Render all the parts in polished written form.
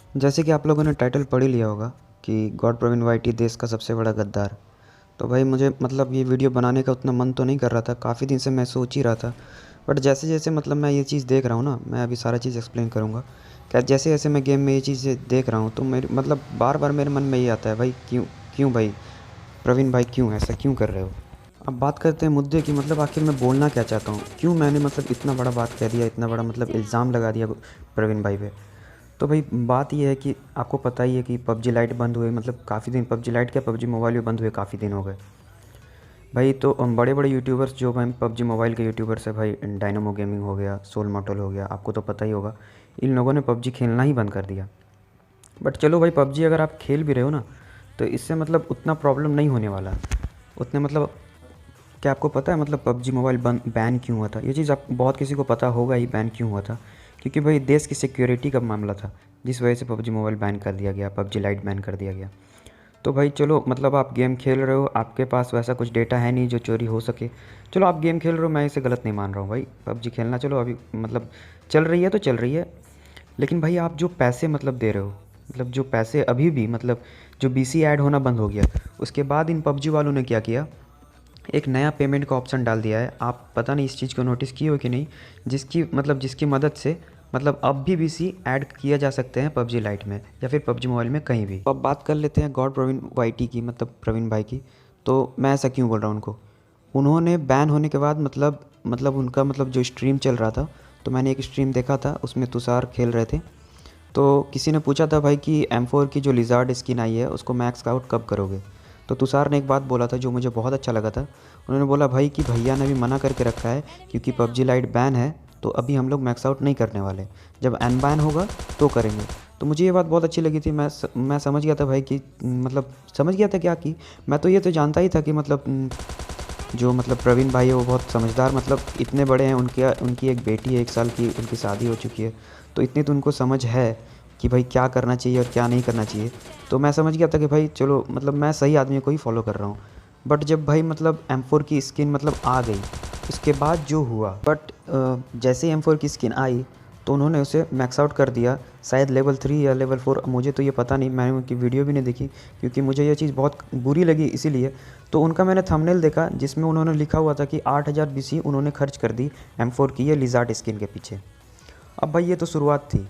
जैसे कि आप लोगों ने टाइटल पढ़ ही लिया होगा कि गॉड प्रवीण वाइटी देश का सबसे बड़ा गद्दार। तो भाई मुझे मतलब ये वीडियो बनाने का उतना मन तो नहीं कर रहा था, काफ़ी दिन से मैं सोच ही रहा था। बट जैसे जैसे मतलब मैं ये चीज़ देख रहा हूँ ना, मैं अभी सारा चीज़ एक्सप्लेन करूँगा। क्या जैसे जैसे मैं गेम में ये चीज़ें देख रहा हूँ तो मेरे मतलब बार बार मेरे मन में ये आता है, भाई क्यों, क्यों भाई प्रवीण भाई क्यों ऐसा क्यों कर रहे हो। अब बात करते हैं मुद्दे की, मतलब आखिर मैं बोलना क्या चाहता हूँ, क्यों मैंने मतलब इतना बड़ा बात कह दिया, इतना बड़ा मतलब इल्ज़ाम लगा दिया प्रवीण भाई पे। तो भाई बात ये है कि आपको पता ही है कि पबजी लाइट बंद हुए मतलब काफ़ी दिन, पबजी लाइट क्या पबजी मोबाइल भी बंद हुए काफ़ी दिन हो गए भाई। तो बड़े बड़े यूट्यूबर्स जो भाई पबजी मोबाइल के यूट्यूबर्स है भाई, डायनामो गेमिंग हो गया, सोल मोटल हो गया, आपको तो पता ही होगा, इन लोगों ने पबजी खेलना ही बंद कर दिया। बट चलो भाई, पबजी अगर आप खेल भी रहे हो ना तो इससे मतलब उतना प्रॉब्लम नहीं होने वाला उतने मतलब। क्या आपको पता है मतलब पबजी मोबाइल बंद बैन क्यों हुआ था? ये चीज़ आप बहुत किसी को पता होगा ही, बैन क्यों हुआ था। क्योंकि भाई देश की सिक्योरिटी का मामला था, जिस वजह से पबजी मोबाइल बैन कर दिया गया, पबजी लाइट बैन कर दिया गया। तो भाई चलो मतलब आप गेम खेल रहे हो, आपके पास वैसा कुछ डेटा है नहीं जो चोरी हो सके। चलो आप गेम खेल रहे हो, मैं इसे गलत नहीं मान रहा हूँ भाई, पबजी खेलना चलो अभी मतलब चल रही है तो चल रही है। लेकिन भाई आप जो पैसे मतलब दे रहे हो, मतलब जो पैसे अभी भी मतलब जो बीसी ऐड होना बंद हो गया, उसके बाद इन पबजी वालों ने क्या किया, एक नया पेमेंट का ऑप्शन डाल दिया है। आप पता नहीं इस चीज़ को नोटिस किए हो कि नहीं, जिसकी मतलब जिसकी मदद से मतलब अब भी बीसी ऐड किया जा सकते हैं पबजी लाइट में या फिर पबजी मोबाइल में कहीं भी। तो अब बात कर लेते हैं गॉड प्रवीण वाईटी की, मतलब प्रवीण भाई की। तो मैं ऐसा क्यों बोल रहा हूँ उनको, उन्होंने बैन होने के बाद मतलब उनका मतलब जो स्ट्रीम चल रहा था, तो मैंने एक स्ट्रीम देखा था, उसमें तुषार खेल रहे थे। तो किसी ने पूछा था भाई कि M4 की जो लिज़ार्ड स्किन आई है उसको मैक्स आउट कब करोगे। तो तुषार ने एक बात बोला था जो मुझे बहुत अच्छा लगा था। उन्होंने बोला भाई कि भैया ने भी मना करके रखा है, क्योंकि पबजी लाइट बैन है तो अभी हम लोग मैक्स आउट नहीं करने वाले, जब अनबैन होगा तो करेंगे। तो मुझे ये बात बहुत अच्छी लगी थी। मैं समझ गया था भाई कि मतलब समझ गया था क्या कि मैं तो ये तो जानता ही था कि मतलब जो मतलब प्रवीण भाई है वो बहुत समझदार, मतलब इतने बड़े हैं, उनके उनकी एक बेटी है, 1 साल की, उनकी शादी हो चुकी है। तो इतनी तो उनको समझ है कि भाई क्या करना चाहिए और क्या नहीं करना चाहिए। तो मैं समझ गया था कि भाई चलो मतलब मैं सही आदमी को ही फॉलो कर रहा हूँ। बट जब भाई मतलब M4 की स्किन मतलब आ गई, उसके बाद जो हुआ, बट जैसे ही M4 की स्किन आई तो उन्होंने उसे मैक्स आउट कर दिया, शायद लेवल 3 या लेवल 4, मुझे तो ये पता नहीं, मैंने उनकी वीडियो भी नहीं देखी क्योंकि मुझे ये चीज़ बहुत बुरी लगी इसीलिए। तो उनका मैंने थंबनेल देखा जिसमें उन्होंने लिखा हुआ था कि 8000 बीसी उन्होंने खर्च कर दी M4 की ये लिज़ार्ड स्किन के पीछे। अब भाई ये तो शुरुआत थी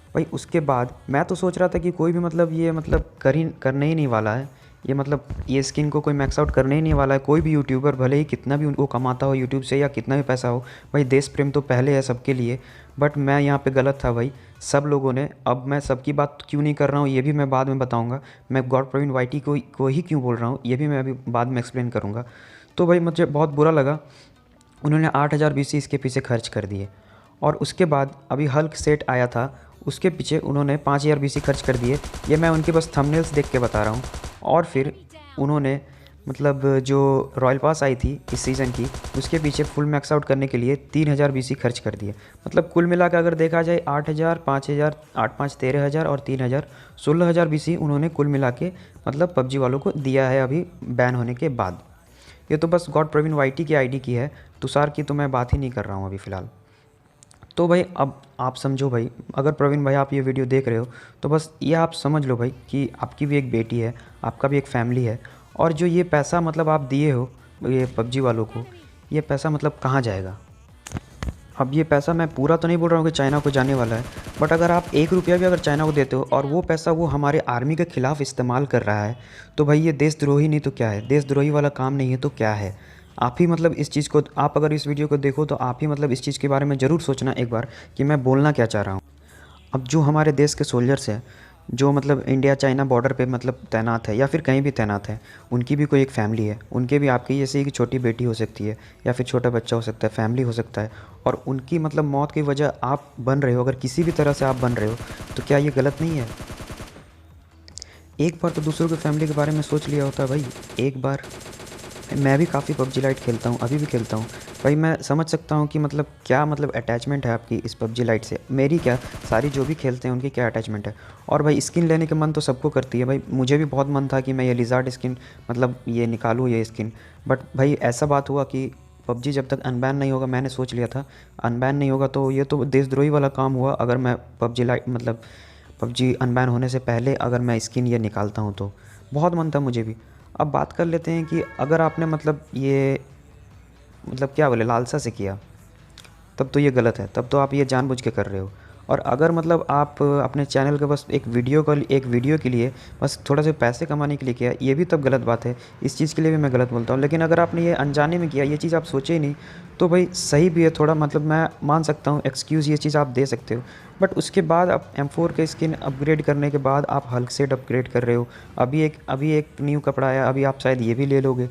भाई, उसके बाद मैं तो सोच रहा था कि कोई भी मतलब ये मतलब करने ही नहीं वाला है, ये मतलब ये स्किन को कोई मैक्स आउट करने ही नहीं वाला है कोई भी यूट्यूबर, भले ही कितना भी उनको कमाता हो यूट्यूब से या कितना भी पैसा हो। भाई देश प्रेम तो पहले है सबके लिए। बट मैं यहाँ पे गलत था भाई, सब लोगों ने। अब मैं सबकी बात क्यों नहीं कर रहा हूँ ये भी मैं बाद में बताऊँगा, मैं गॉड प्रवीण वाईटी को ही क्यों बोल रहा हूँ ये भी मैं अभी बाद में एक्सप्लेन करूँगा। तो भाई मुझे बहुत बुरा लगा, उन्होंने 8000 बीसी इसके पीछे खर्च कर दिए। और उसके बाद अभी हल्क सेट आया था, उसके पीछे उन्होंने 5000 बीसी खर्च कर दिए। ये मैं उनके बस थंबनेल्स देख के बता रहा हूँ। और फिर उन्होंने मतलब जो रॉयल पास आई थी इस सीज़न की, उसके पीछे फुल मैक्स आउट करने के लिए 3000 बीसी खर्च कर दिए। मतलब कुल मिला कर अगर देखा जाए 8000, 5000, 8 5 13000 और 3000, 16000 बीसी उन्होंने कुल मिला के मतलब पबजी वालों को दिया है अभी बैन होने के बाद। ये तो बस गॉड प्रवीण वाईटी की आईडी की है, तुषार की तो मैं बात ही नहीं कर रहा हूँ अभी फ़िलहाल। तो भाई अब आप समझो भाई, अगर प्रवीण भाई आप ये वीडियो देख रहे हो तो बस ये आप समझ लो भाई कि आपकी भी एक बेटी है, आपका भी एक फैमिली है। और जो ये पैसा मतलब आप दिए हो ये पबजी वालों को, ये पैसा मतलब कहाँ जाएगा? अब ये पैसा मैं पूरा तो नहीं बोल रहा हूँ कि चाइना को जाने वाला है, बट अगर आप 1 रुपया भी अगर चाइना को देते हो और वो पैसा वो हमारे आर्मी के ख़िलाफ़ इस्तेमाल कर रहा है, तो भाई ये देशद्रोही नहीं तो क्या है? देशद्रोही वाला काम नहीं है तो क्या है? आप ही मतलब इस चीज़ को, आप अगर इस वीडियो को देखो तो आप ही मतलब इस चीज़ के बारे में ज़रूर सोचना एक बार कि मैं बोलना क्या चाह रहा हूँ। अब जो हमारे देश के सोल्जर्स हैं, जो मतलब इंडिया चाइना बॉर्डर पे मतलब तैनात है या फिर कहीं भी तैनात है, उनकी भी कोई एक फ़ैमिली है, उनके भी आपकी जैसे एक छोटी बेटी हो सकती है या फिर छोटा बच्चा हो सकता है, फैमिली हो सकता है। और उनकी मतलब मौत की वजह आप बन रहे हो, अगर किसी भी तरह से आप बन रहे हो, तो क्या ये गलत नहीं है? एक बार तो दूसरों की फैमिली के बारे में सोच लिया होता भाई, एक बार। मैं भी काफ़ी पबजी लाइट खेलता हूँ, अभी भी खेलता हूँ भाई। मैं समझ सकता हूँ कि मतलब क्या मतलब अटैचमेंट है आपकी इस पबजी लाइट से, मेरी क्या, सारी जो भी खेलते हैं उनकी क्या अटैचमेंट है। और भाई स्किन लेने के मन तो सबको करती है भाई, मुझे भी बहुत मन था कि मैं ये लिज़ार्ड स्किन मतलब ये निकालूँ ये स्किन। बट भाई ऐसा बात हुआ कि पबजी जब तक अनबैन नहीं होगा, मैंने सोच लिया था अनबैन नहीं होगा तो ये तो देशद्रोही वाला काम हुआ अगर मैं पबजी लाइट मतलब पबजी अनबैन होने से पहले अगर मैं स्किन ये निकालता हूँ तो बहुत मन था मुझे भी। अब बात कर लेते हैं कि अगर आपने मतलब ये मतलब क्या बोले लालसा से किया तब तो ये गलत है, तब तो आप ये जानबूझ के कर रहे हो। और अगर मतलब आप अपने चैनल के बस एक वीडियो के लिए बस थोड़ा से पैसे कमाने के लिए किया, ये भी तब गलत बात है। इस चीज़ के लिए भी मैं गलत बोलता हूँ। लेकिन अगर आपने ये अनजाने में किया, ये चीज़ आप सोचे ही नहीं, तो भाई सही भी है थोड़ा, मतलब मैं मान सकता हूँ एक्सक्यूज़, ये चीज़ आप दे सकते हो। बट उसके बाद आप M4 के स्किन अपग्रेड करने के बाद आप हल्क सेट अपग्रेड कर रहे हो। अभी एक न्यू कपड़ा आया, अभी आप शायद ये भी ले लोगे।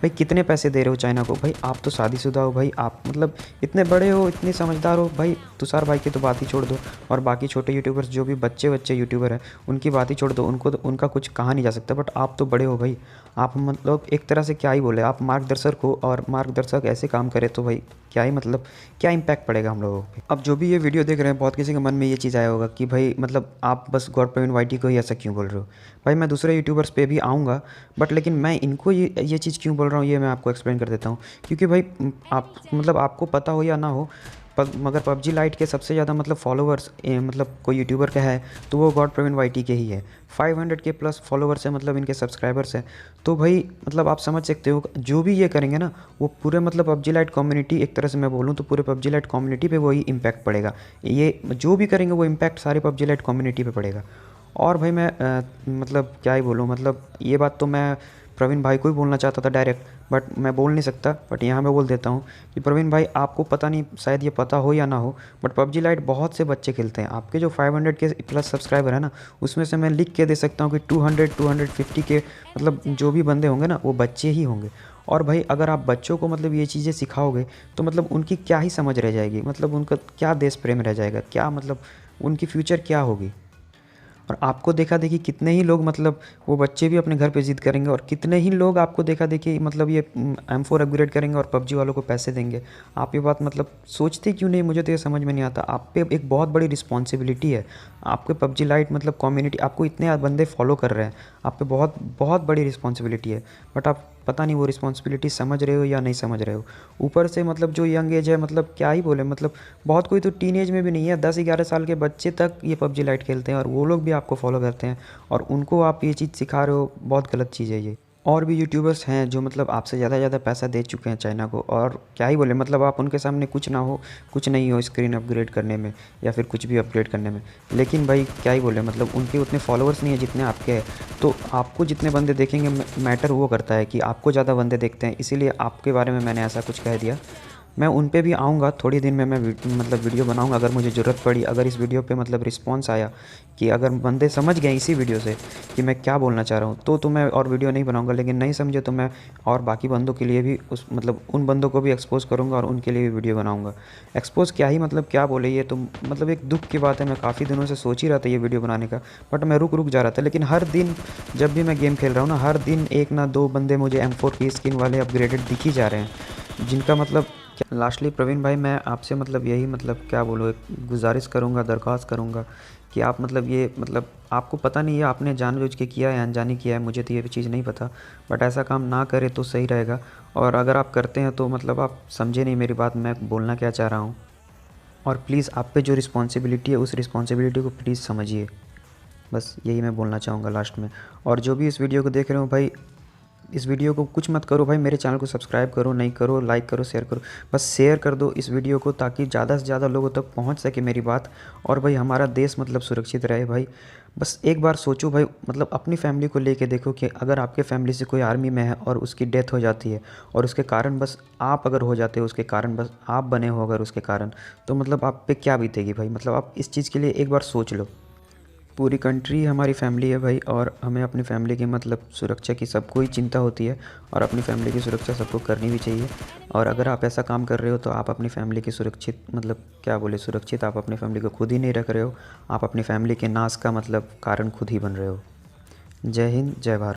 भाई कितने पैसे दे रहे हो चाइना को? भाई आप तो शादीशुदा हो, भाई आप मतलब इतने बड़े हो, इतने समझदार हो। भाई तुषार भाई की तो बात ही छोड़ दो, और बाकी छोटे यूट्यूबर्स जो भी बच्चे यूट्यूबर हैं उनकी बात ही छोड़ दो, उनको तो उनका कुछ कहा नहीं जा सकता। बट आप तो बड़े हो भाई, आप मतलब एक तरह से क्या ही बोले, आप मार्गदर्शक हो, और मार्गदर्शक ऐसे काम करे तो भाई क्या ही मतलब क्या इम्पैक्ट पड़ेगा हम लोगों पे। अब जो भी ये वीडियो देख रहे हैं, बहुत किसी के मन में ये चीज़ आया होगा कि भाई मतलब आप बस गॉड प्रवीण वाईटी को ही ऐसा क्यों बोल रहे हो। भाई मैं दूसरे यूट्यूबर्स पे भी आऊँगा, बट लेकिन मैं इनको ये चीज़ क्यों बोल रहा हूँ ये मैं आपको एक्सप्लेन कर देता हूँ। क्योंकि भाई आप मतलब आपको पता हो या ना हो, मगर पबजी लाइट के सबसे ज़्यादा मतलब फॉलोवर्स मतलब कोई यूट्यूबर का है तो वो गॉड प्रवीण वाईटी के ही है। 500 के प्लस फॉलोवर्स है, मतलब इनके सब्सक्राइबर्स हैं। तो भाई मतलब आप समझ सकते हो जो भी ये करेंगे ना, वो पूरे मतलब पबजी लाइट कम्युनिटी, एक तरह से मैं बोलूँ तो पूरे पबजी लाइट कम्युनिटी पे वही इम्पैक्ट पड़ेगा। ये जो भी करेंगे वो इम्पैक्ट सारे पबजी लाइट कम्युनिटी पे पड़ेगा। और भाई मैं मतलब क्या ही बोलूँ, मतलब ये बात तो मैं प्रवीण भाई को ही बोलना चाहता था डायरेक्ट, बट मैं बोल नहीं सकता। बट यहाँ मैं बोल देता हूँ कि प्रवीण भाई आपको पता नहीं, शायद ये पता हो या ना हो, बट पबजी लाइट बहुत से बच्चे खेलते हैं। आपके जो 500 के प्लस सब्सक्राइबर है ना, उसमें से मैं लिख के दे सकता हूँ कि 250 के मतलब जो भी बंदे होंगे ना वो बच्चे ही होंगे। और भाई अगर आप बच्चों को मतलब ये चीज़ें सिखाओगे तो मतलब उनकी क्या ही समझ रह जाएगी, मतलब उनका क्या देश प्रेम रह जाएगा, क्या मतलब उनकी फ्यूचर क्या होगी। और आपको देखा देखी कितने ही लोग मतलब वो बच्चे भी अपने घर पे ज़िद करेंगे, और कितने ही लोग आपको देखा देखी मतलब ये M4 अपग्रेड करेंगे और पबजी वालों को पैसे देंगे। आप ये बात मतलब सोचते क्यों नहीं, मुझे तो ये समझ में नहीं आता। आप पे एक बहुत बड़ी रिस्पॉन्सिबिलिटी है, आपके पबजी लाइट मतलब कम्युनिटी, आपको इतने बंदे फॉलो कर रहे हैं, आप पे बहुत बहुत बड़ी रिस्पॉन्सिबिलिटी है। बट आप पता नहीं वो रिस्पॉन्सिबिलिटी समझ रहे हो या नहीं समझ रहे हो। ऊपर से मतलब जो यंग एज है, मतलब क्या ही बोले, मतलब बहुत कोई तो टीन एज में भी नहीं है, 10-11 साल के बच्चे तक ये पबजी लाइट खेलते हैं, और वो लोग भी आपको फॉलो करते हैं, और उनको आप ये चीज़ सिखा रहे हो। बहुत गलत चीज़ है ये। और भी यूट्यूबर्स हैं जो मतलब आपसे ज़्यादा पैसा दे चुके हैं चाइना को, और क्या ही बोले, मतलब आप उनके सामने कुछ ना हो, कुछ नहीं हो स्क्रीन अपग्रेड करने में या फिर कुछ भी अपग्रेड करने में। लेकिन भाई क्या ही बोले, मतलब उनके उतने फॉलोअर्स नहीं है जितने आपके हैं। तो आपको जितने बंदे देखेंगे मैटर वो करता है कि आपको ज़्यादा बंदे देखते हैं, इसीलिए आपके बारे में मैंने ऐसा कुछ कह दिया। मैं उन पे भी आऊँगा थोड़ी दिन में, मैं मतलब वीडियो बनाऊँगा अगर मुझे ज़रूरत पड़ी। अगर इस वीडियो पे मतलब रिस्पॉन्स आया कि अगर बंदे समझ गए इसी वीडियो से कि मैं क्या बोलना चाह रहा हूँ, तो मैं और वीडियो नहीं बनाऊँगा। लेकिन नहीं समझे तो मैं और बाकी बंदों के लिए भी उस मतलब उन बंदों को भी एक्सपोज़ करूँगा और उनके लिए भी वीडियो बनाऊँगा। एक्सपोज़ क्या ही मतलब क्या बोले, ये तो मतलब एक दुःख की बात है। मैं काफ़ी दिनों से सोच ही रहा था ये वीडियो बनाने का, बट मैं रुक जा रहा था। लेकिन हर दिन जब भी मैं गेम खेल रहा हूँ ना, हर दिन एक ना दो बंदे मुझे M4 की स्किन वाले अपग्रेडेड दिख ही जा रहे हैं, जिनका मतलब लास्टली प्रवीण भाई मैं आपसे मतलब यही मतलब क्या बोलूँ, एक गुजारिश करूँगा, दरख्वास्त करूँगा कि आप मतलब ये मतलब आपको पता नहीं है आपने जानबूझ के किया है अनजाने किया है, मुझे तो ये भी चीज़ नहीं पता। बट ऐसा काम ना करें तो सही रहेगा। और अगर आप करते हैं तो मतलब आप समझे नहीं मेरी बात, मैं बोलना क्या चाह रहा हूँ। और प्लीज़ आप पे जो रिस्पॉन्सिबिलिटी है उस रिस्पॉन्सिबिलिटी को प्लीज़ समझिए। बस यही मैं बोलना चाहूँगा लास्ट में। और जो भी इस वीडियो को देख रहे हो भाई, इस वीडियो को कुछ मत करो भाई, मेरे चैनल को सब्सक्राइब करो नहीं करो, लाइक करो, शेयर करो, बस शेयर कर दो इस वीडियो को ताकि ज़्यादा से ज़्यादा लोगों तक पहुंच सके मेरी बात। और भाई हमारा देश मतलब सुरक्षित रहे भाई। बस एक बार सोचो भाई, मतलब अपनी फैमिली को लेके देखो कि अगर आपके फैमिली से कोई आर्मी में है और उसकी डेथ हो जाती है, और उसके कारण बस आप अगर हो जाते हो, उसके कारण बस आप बने हो अगर उसके कारण, तो मतलब आप पे क्या बीतेगी भाई। मतलब आप इस चीज़ के लिए एक बार सोच लो। पूरी कंट्री हमारी फैमिली है भाई, और हमें अपनी फैमिली की मतलब सुरक्षा की सबको ही चिंता होती है, और अपनी फैमिली की सुरक्षा सबको करनी भी चाहिए। और अगर आप ऐसा काम कर रहे हो तो आप अपनी फैमिली की सुरक्षित मतलब क्या बोले सुरक्षित, आप अपनी फैमिली को खुद ही नहीं रख रहे हो, आप अपनी फैमिली के नाश का मतलब कारण खुद ही बन रहे हो। जय हिंद, जय भारत।